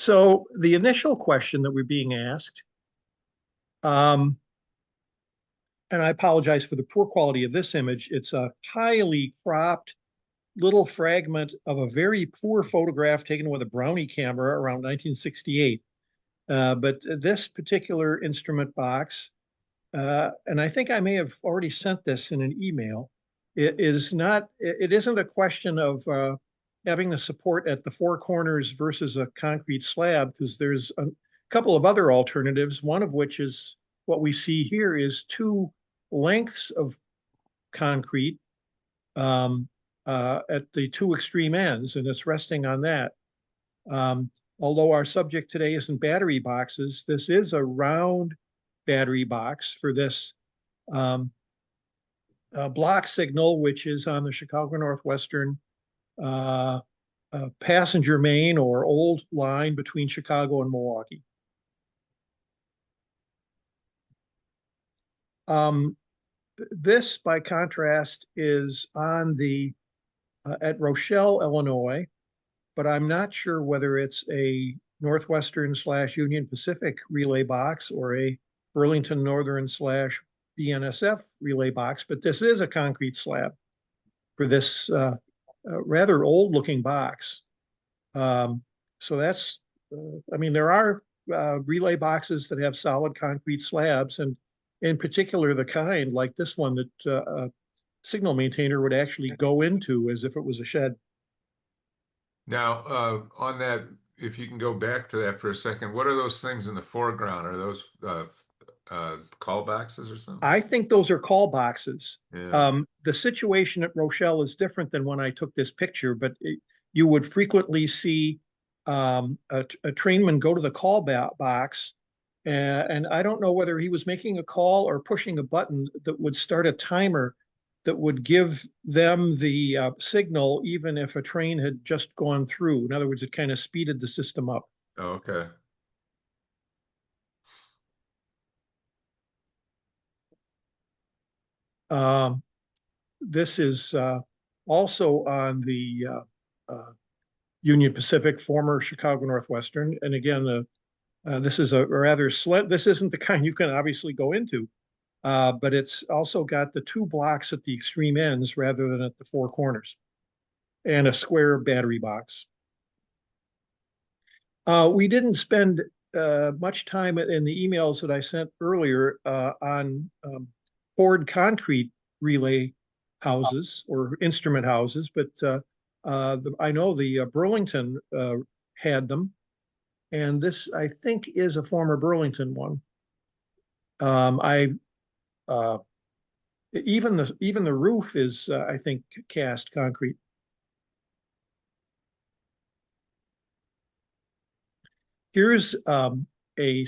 So the initial question that we're being asked, um, and I apologize for the poor quality of this image. It's a highly cropped little fragment of a very poor photograph taken with a Brownie camera around 1968. But this particular instrument box, and I think I may have already sent this in an email, it isn't a question of having the support at the four corners versus a concrete slab, because there's a couple of other alternatives, one of which is what we see here is two lengths of concrete um, at the two extreme ends, and it's resting on that. Um, Although our subject today isn't battery boxes, this is a round battery box for this um, block signal, which is on the Chicago Northwestern uh, passenger main or old line between Chicago and Milwaukee. Um, this, by contrast, is on the at Rochelle, Illinois, but I'm not sure whether it's a Northwestern slash Union Pacific relay box or a Burlington Northern slash BNSF relay box, but this is a concrete slab for this rather old looking box. So that's, I mean, there are relay boxes that have solid concrete slabs, and in particular, the kind like this one that a signal maintainer would actually go into as if it was a shed. Now, on that, if you can go back to that for a second, what are those things in the foreground? Are those call boxes or something? I think those are call boxes. Yeah. The situation at Rochelle is different than when I took this picture, but you would frequently see a trainman go to the call box, and I don't know whether he was making a call or pushing a button that would start a timer that would give them the signal even if a train had just gone through. In other words, it kind of speeded the system up. Oh, okay. Um, this is also on the Union Pacific, former Chicago Northwestern. And again, this is a rather this isn't the kind you can obviously go into, but it's also got the two blocks at the extreme ends rather than at the four corners, and a square battery box. We didn't spend much time in the emails that I sent earlier on poured concrete relay houses or instrument houses, but I know the Burlington had them, and this I think is a former Burlington one. I uh, even the roof is I think cast concrete. Here's a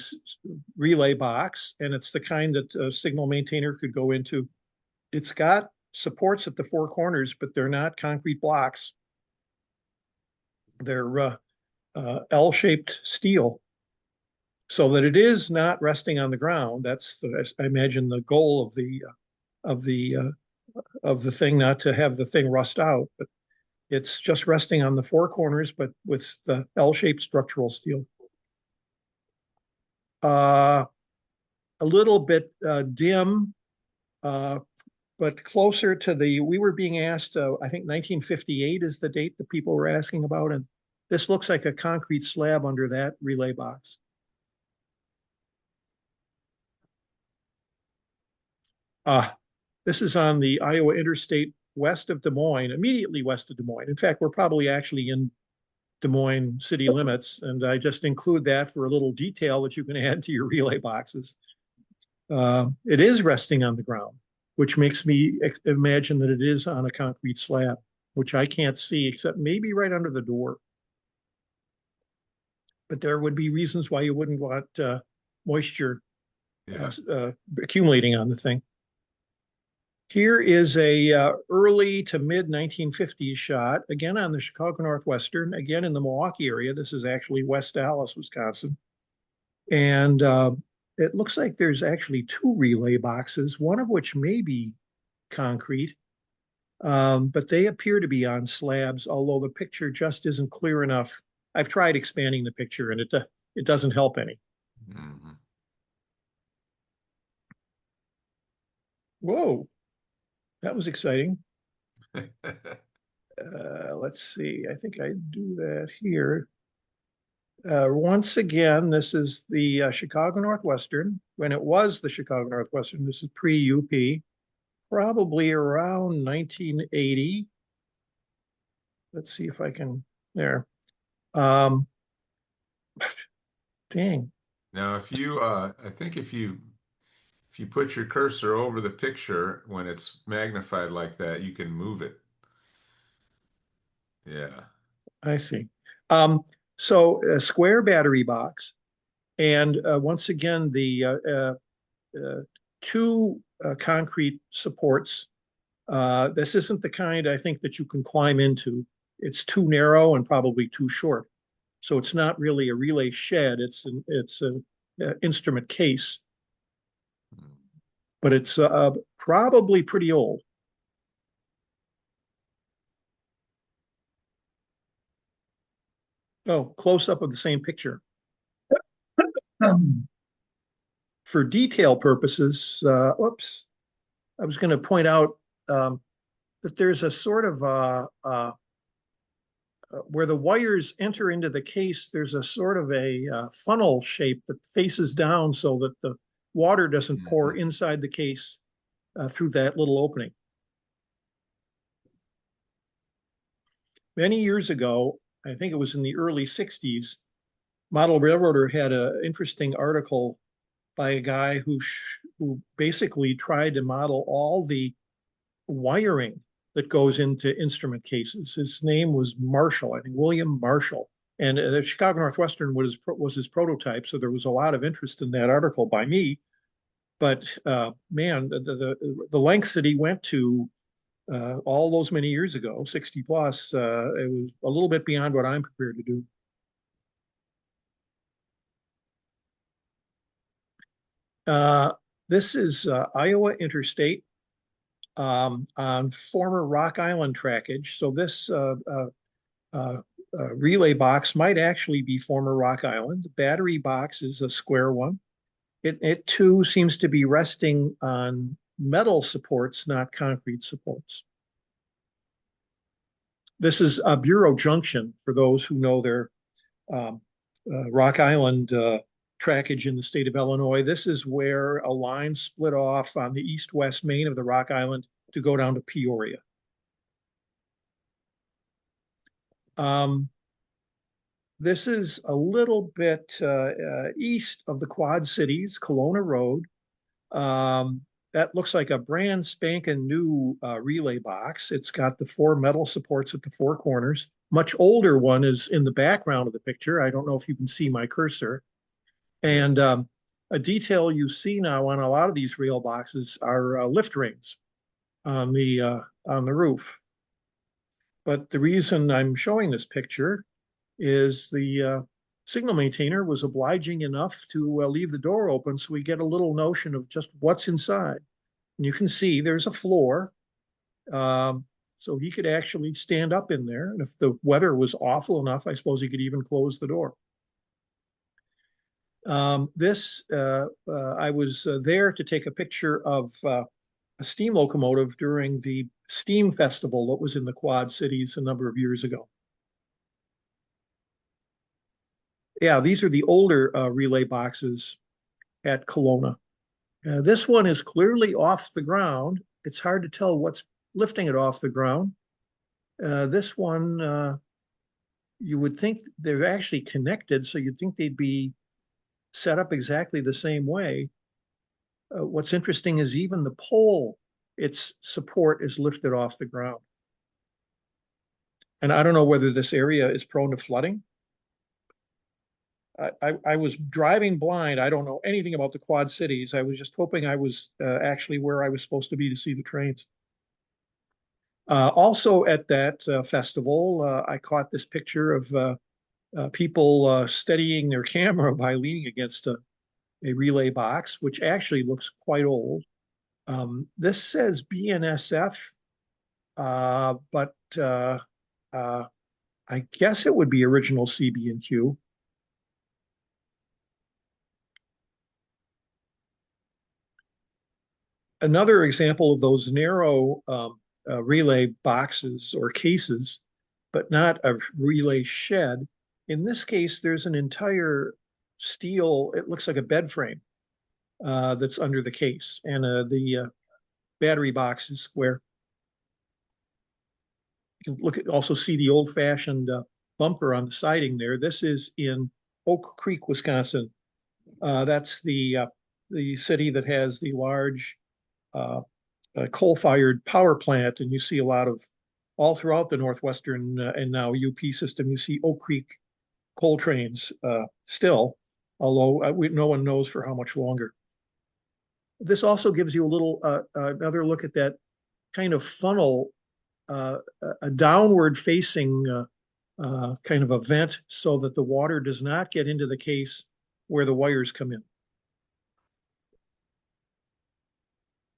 relay box, and it's the kind that a signal maintainer could go into. It's got supports at the four corners, but they're not concrete blocks. They're L-shaped steel, so that it is not resting on the ground. That's, I imagine, the goal of the of the thing, not to have the thing rust out, but it's just resting on the four corners, but with the L-shaped structural steel. Uh, a little bit dim, uh, but closer to we were being asked, I think 1958 is the date that people were asking about, and this looks like a concrete slab under that relay box. Uh, this is on the Iowa Interstate west of Des Moines, immediately west of Des Moines. In fact, we're probably actually in Des Moines city limits, and I just include that for a little detail that you can add to your relay boxes. It is resting on the ground, which makes me imagine that it is on a concrete slab, which I can't see except maybe right under the door. But there would be reasons why you wouldn't want moisture Yeah. accumulating on the thing. Here is a early to mid 1950s shot, again on the Chicago Northwestern, again in the Milwaukee area. This is actually West Dallas, Wisconsin. And it looks like there's actually two relay boxes, one of which may be concrete, but they appear to be on slabs, although the picture just isn't clear enough I've tried expanding the picture and it doesn't help any. Mhm. Whoa, that was exciting. Let's see. I think I do that here. Once again, this is the Chicago Northwestern. When it was the Chicago Northwestern, this is pre-UP, probably around 1980. Let's see if I can, there. Um, dang, Now, I think if you put your cursor over the picture when it's magnified like that, you can move it. Yeah. I see. Um, so a square battery box. And once again, the two concrete supports. This isn't the kind I think that you can climb into. It's too narrow and probably too short. So it's not really a relay shed. It's an instrument case, but it's probably pretty old. Oh, close up of the same picture. Um, For detail purposes, whoops, I was going to point out um, that there's a sort of where the wires enter into the case, there's a sort of a funnel shape that faces down so that the water doesn't pour Mhm. inside the case through that little opening. Many years ago, I think it was in the early 60s, Model Railroader had an interesting article by a guy who basically tried to model all the wiring that goes into instrument cases. His name was Marshall, I think William Marshall. And the Chicago Northwestern was his prototype. So there was a lot of interest in that article by me. But man, the lengths that he went to all those many years ago, 60 plus, it was a little bit beyond what I'm prepared to do. Uh, this is Iowa Interstate on former Rock Island trackage. So this uh, relay box might actually be former Rock Island. The battery box is a square one. It too seems to be resting on metal supports, not concrete supports. This is a Bureau Junction for those who know their um, Rock Island trackage in the state of Illinois. This is where a line split off on the east-west main of the Rock Island to go down to Peoria. Um, This is a little bit east of the Quad Cities, Kelowna Road. Um, that looks like a brand spanking new relay box. It's got the four metal supports at the four corners. Much older one is in the background of the picture. I don't know if you can see my cursor. Yes. And a detail you see now on a lot of these rail boxes are lift rings on the roof. But the reason I'm showing this picture is the signal maintainer was obliging enough to leave the door open so we get a little notion of just what's inside. And you can see there's a floor. Um, so he could actually stand up in there. And if the weather was awful enough, I suppose he could even close the door. I was there to take a picture of a steam locomotive during the steam festival that was in the Quad Cities a number of years ago. Yeah, these are the older relay boxes at Kelowna. This one is clearly off the ground. It's hard to tell what's lifting it off the ground. This one, you would think they're actually connected, so you'd think they'd be set up exactly the same way. What's interesting is even the pole, its support is lifted off the ground. And I don't know whether this area is prone to flooding. I was driving blind. I don't know anything about the Quad Cities. I was just hoping I was actually where I was supposed to be to see the trains. Also at that festival, I caught this picture of people steadying their camera by leaning against a relay box, which actually looks quite old. This says BNSF, but uh, I guess it would be original CB&Q. Another example of those narrow relay boxes or cases, but not a relay shed. In this case, there's an entire steel, it looks like a bed frame that's under the case, and the battery box is square. You can also see the old-fashioned bumper on the siding there. This is in Oak Creek, Wisconsin. That's the city that has the large coal-fired power plant, and you see a lot of all throughout the Northwestern and now UP system. You see Oak Creek coal trains still, although no one knows for how much longer. This also gives you a little another look at that kind of funnel, a downward facing kind of a vent so that the water does not get into the case where the wires come in.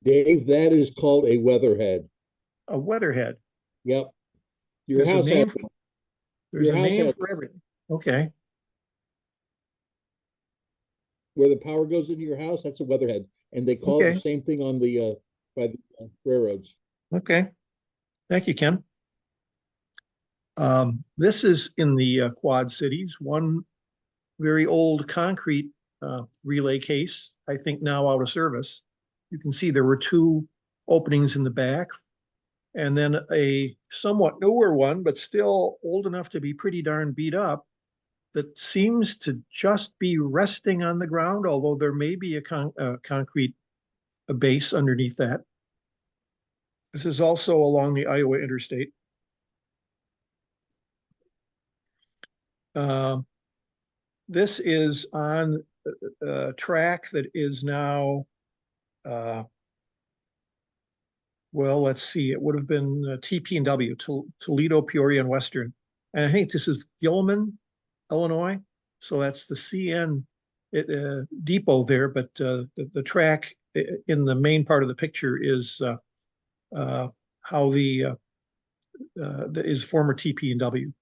Dave, that is called a weatherhead. A weatherhead. Yep. There's a name. There's your a house name has for everything. Okay. where the power goes into your house. That's a weatherhead, and they call it Okay. the same thing on the by the railroads. Okay. Thank you, Ken. This is in the Quad Cities, one very old concrete relay case, I think now out of service. You can see there were two openings in the back, and then a somewhat newer one, but still old enough to be pretty darn beat up, that seems to just be resting on the ground, although there may be a concrete base underneath that. This is also along the Iowa Interstate. This is on a track that is now, well, let's see, it would have been TP&W, Toledo, Peoria, and Western. And I think this is Gilman, Illinois. So that's the CN depot there, but the track in the main part of the picture is how the is former TP&W.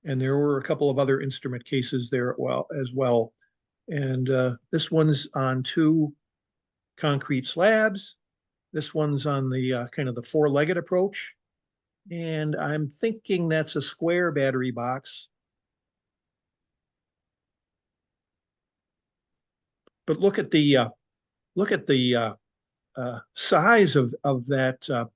And there were a couple of other instrument cases there as well. And this one's on two concrete slabs. This one's on the kind of the four-legged approach. And I'm thinking that's a square battery box. But look at the size of that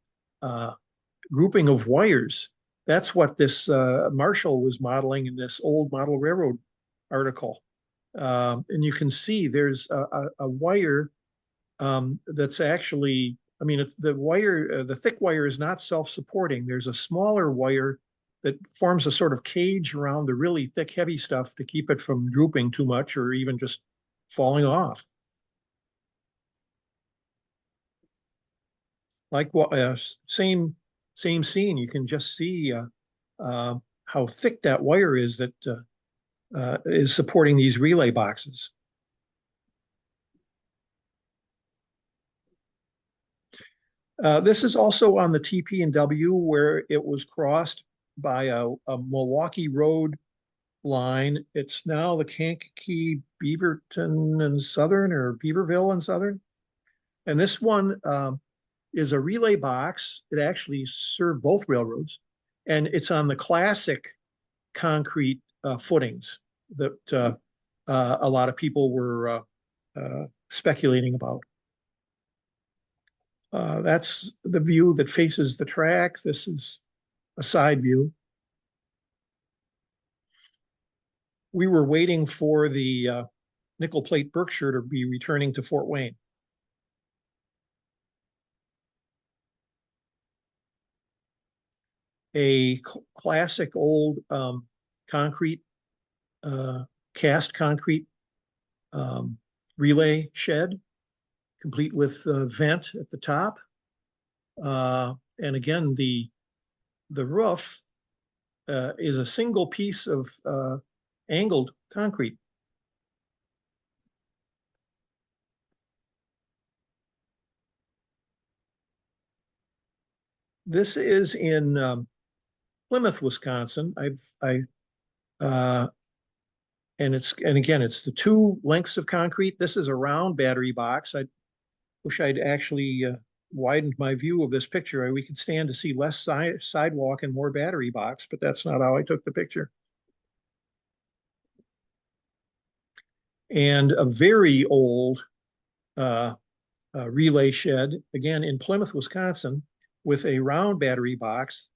grouping of wires. That's what this Marshall was modeling in this old model railroad article. And you can see there's a wire that's actually, I mean, it's the wire, the thick wire is not self-supporting. There's a smaller wire that forms a sort of cage around the really thick, heavy stuff to keep it from drooping too much or even just falling off. Like same scene, you can just see how thick that wire is that is supporting these relay boxes. This is also on the TP&W where it was crossed by a Milwaukee Road line. It's now the Kankakee, Beaverton and Southern, or Beaverville and Southern. And this one is a relay box. It actually served both railroads. And it's on the classic concrete footings that a lot of people were speculating about. That's the view that faces the track. This is a side view. We were waiting for the nickel plate Berkshire to be returning to Fort Wayne. A classic old concrete, cast concrete relay shed, complete with vent at the top. And again, the roof is a single piece of angled concrete. This is in Plymouth, Wisconsin. Uh, and again, it's the two lengths of concrete. This is a round battery box. I wish I'd actually widened my view of this picture. We could stand to see less sidewalk and more battery box, but that's not how I took the picture. And a very old relay shed, again in Plymouth, Wisconsin, with a round battery box.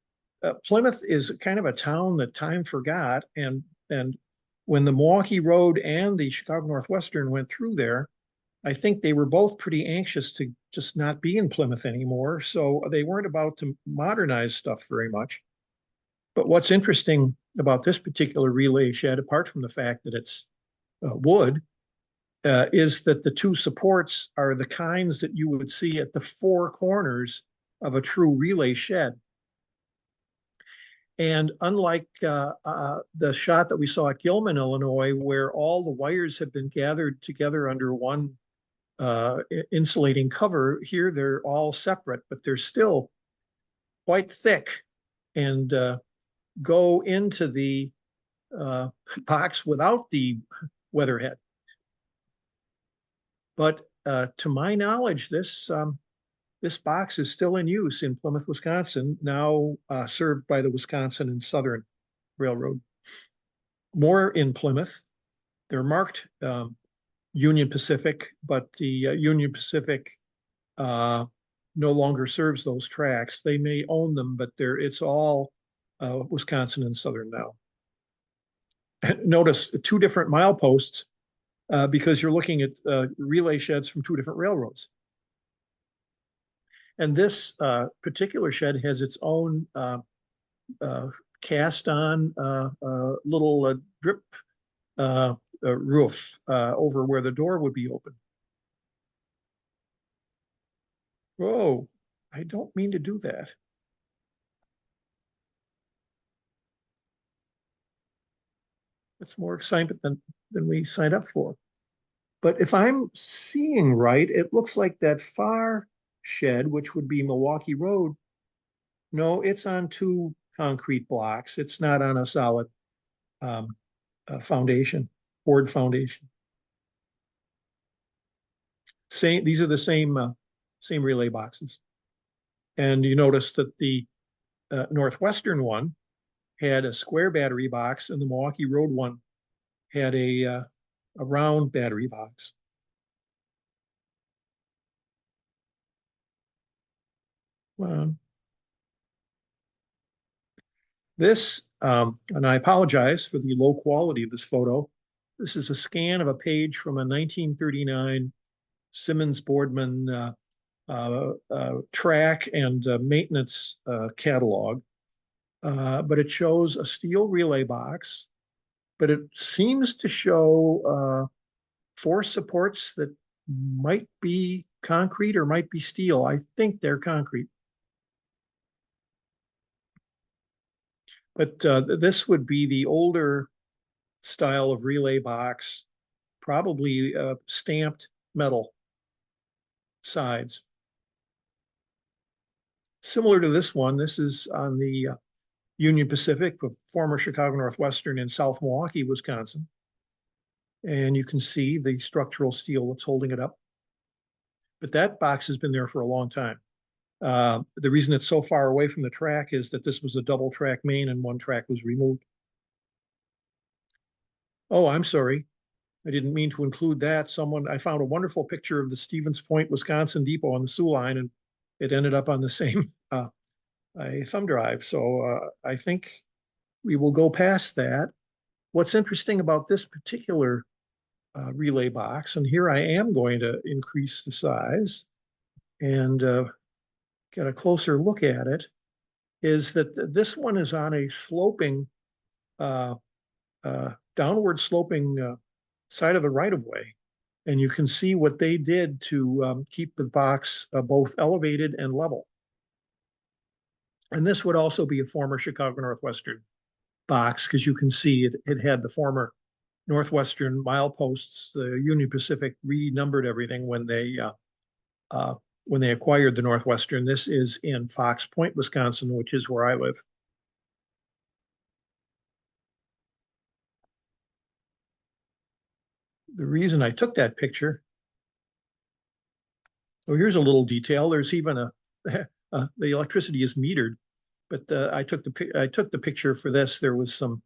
Plymouth is kind of a town that time forgot, and when the Milwaukee Road and the Chicago Northwestern went through there, I think they were both pretty anxious to just not be in Plymouth anymore, so they weren't about to modernize stuff very much. But what's interesting about this particular relay shed, apart from the fact that it's wood, is that the two supports are the kinds that you would see at the four corners of a true relay shed. And unlike the shot that we saw at Gilman, Illinois, where all the wires have been gathered together under one insulating cover, here they're all separate, but they're still quite thick and go into the box without the weatherhead. But to my knowledge, this box is still in use in Plymouth, Wisconsin, now served by the Wisconsin and Southern Railroad. More in Plymouth. They're marked Union Pacific, but the Union Pacific no longer serves those tracks. They may own them, but it's all Wisconsin and Southern now. Notice two different mileposts because you're looking at relay sheds from two different railroads. And this particular shed has its own cast-on little drip roof over where the door would be open. Whoa, I don't mean to do that. That's more excitement than we signed up for. But if I'm seeing right, it looks like that far shed, which would be Milwaukee Road, no, it's on two concrete blocks. It's not on a solid foundation, board foundation. These are the same relay boxes. And you notice that the Northwestern one had a square battery box, and the Milwaukee Road one had a round battery box. This, and I apologize for the low quality of this photo. This is a scan of a page from a 1939 Simmons Boardman track and maintenance catalog. But it shows a steel relay box, but it seems to show four supports that might be concrete or might be steel. I think they're concrete. But this would be the older style of relay box, probably stamped metal sides. Similar to this one, this is on the Union Pacific, former Chicago Northwestern in South Milwaukee, Wisconsin. And you can see the structural steel that's holding it up. But that box has been there for a long time. The reason it's so far away from the track is that this was a double track main and one track was removed. Oh, I'm sorry. I didn't mean to include that. I found a wonderful picture of the Stevens Point, Wisconsin depot on the Soo line, and it ended up on the same a thumb drive. So I think we will go past that. What's interesting about this particular relay box, and here I am going to increase the size and get a closer look at it, is that this one is on a sloping, downward sloping side of the right-of-way. And you can see what they did to keep the box both elevated and level. And this would also be a former Chicago Northwestern box, because you can see it had the former Northwestern mileposts. The Union Pacific renumbered everything when they when they acquired the Northwestern. This is in Fox Point, Wisconsin, which is where I live. The reason I took that picture, well, here's a little detail. There's even the electricity is metered, but I took the picture for this. There was some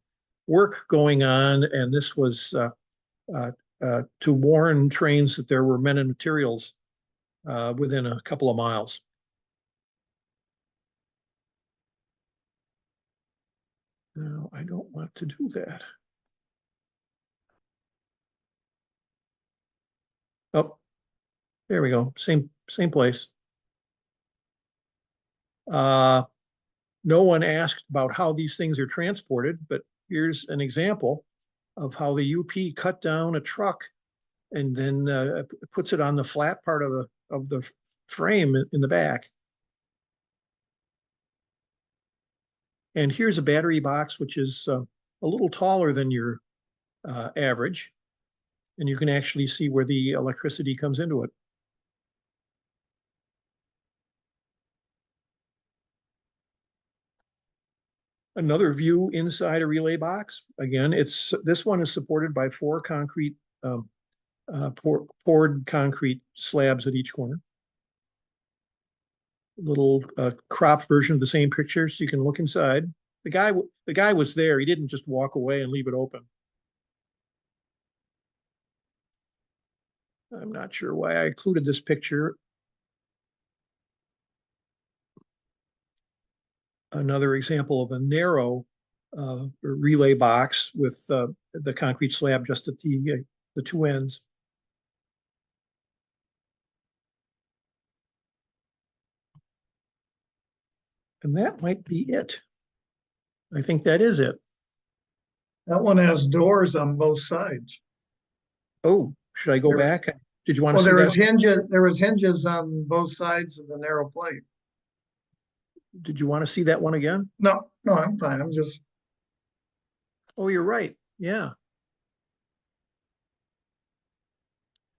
work going on, and this was uh, to warn trains that there were men and materials within a couple of miles. No, I don't want to do that. Oh, there we go. Same place. No one asked about how these things are transported, but here's an example of how the UP cut down a truck and then puts it on the flat part of the frame in the back. And here's a battery box, which is a little taller than your average. And you can actually see where the electricity comes into it. Another view inside a relay box. Again, this one is supported by four concrete poured concrete slabs at each corner. Little cropped version of the same picture, so you can look inside. The guy was there. He didn't just walk away and leave it open. I'm not sure why I included this picture. Another example of a narrow relay box with the concrete slab just at the two ends. And that might be it. I think that is it. That one has doors on both sides. Oh, should I go There was- back? Did you want to Well, see there was hinges on both sides of the narrow plate. Did you want to see that one again? No, I'm fine. I'm just, Oh, you're right. Yeah.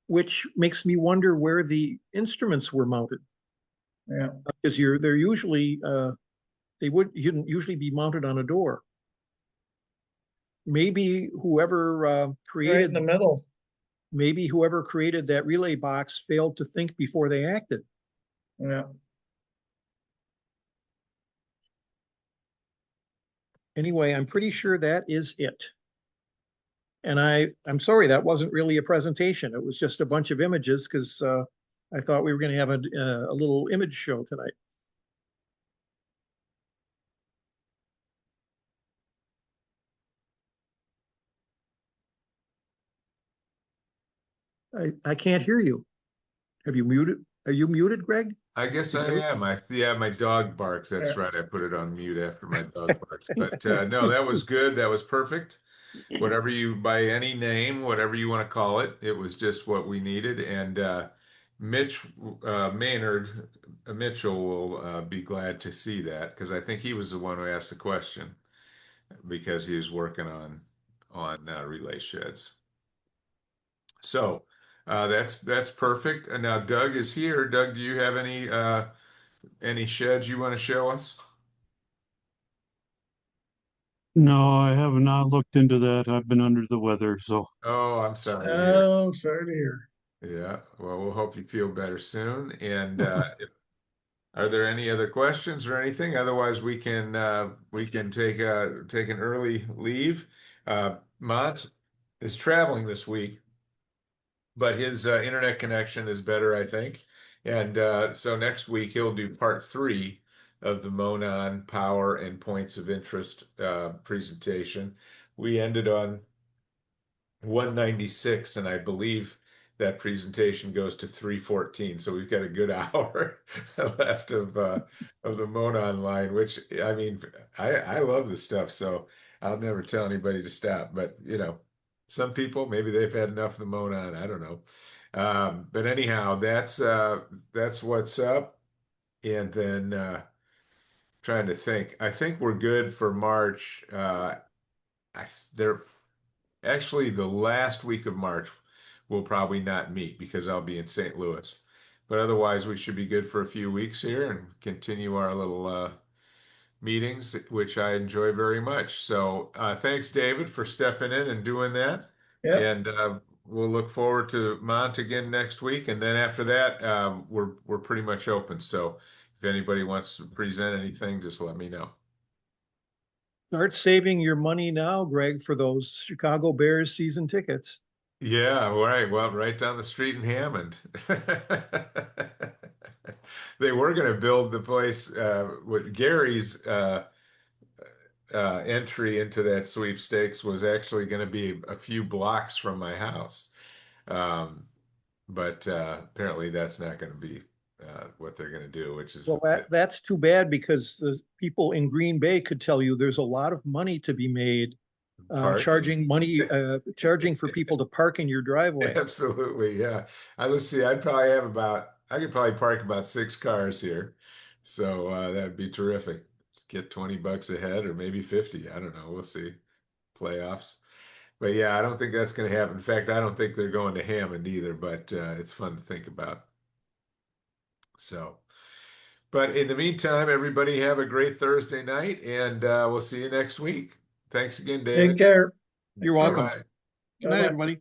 Which makes me wonder where the instruments were mounted. yeah, Because they're usually they wouldn't usually be mounted on a door. Maybe whoever right in created the middle. maybe whoever created that relay box failed to think before they acted. Yeah. Anyway, I'm pretty sure that is it. And I'm sorry, that wasn't really a presentation. It was just a bunch of images because I thought we were going to have a little image show tonight. I can't hear you. Have you muted? Are you muted, Greg? I guess Is I every- am. Yeah, my dog barked. That's Yeah. right. I put it on mute after my dog barked. But no, that was good. That was perfect. Whatever you, by any name, whatever you want to call it, it was just what we needed. And Mitch Maynard Mitchell will be glad to see that because I think he was the one who asked the question because he was working on relay sheds. So that's perfect. And now Doug is here. Doug, do you have any sheds you want to show us? No, I have not looked into that. I've been under the weather, so Oh, I'm sorry to hear. Oh, sorry to hear. Yeah, well, we'll hope you feel better soon. And are there any other questions or anything? Otherwise, we can take an early leave. Mont is traveling this week, but his internet connection is better, I think. And so next week he'll do part 3 of the Monon Power and Points of Interest presentation. We ended on 196, and I believe that presentation goes to 314. So we've got a good hour left of the Monon line, which I mean, I love the stuff, so I'll never tell anybody to stop. But some people maybe they've had enough of the Monon. I don't know. But anyhow, that's what's up. And then trying to think. I think we're good for March. There actually the last week of March we'll probably not meet because I'll be in St. Louis. but otherwise we should be good for a few weeks here and continue our little meetings, which I enjoy very much. So thanks, David, for stepping in and doing that. Yep. And we'll look forward to Mont again next week. And then after that, we're pretty much open. So if anybody wants to present anything, just let me know. Start saving your money now, Greg, for those Chicago Bears season tickets. Yeah, right. Well, right down the street in Hammond. They were going to build the place with Gary's entry into that sweepstakes was actually going to be a few blocks from my house. But apparently that's not going to be what they're going to do, which is Well, that's too bad because the people in Green Bay could tell you there's a lot of money to be made parking. charging for people to park in your driveway. Absolutely, yeah. Let's see, I could probably park about 6 cars here. So that'd be terrific. Get $20 a head or maybe 50. I don't know. We'll see. Playoffs. But yeah, I don't think that's going to happen. In fact, I don't think they're going to Hammond either, but it's fun to think about. So, but in the meantime, everybody have a great Thursday night and we'll see you next week. Thanks again, David. Take care. You're welcome. Bye-bye. Good night, Bye-bye. everybody.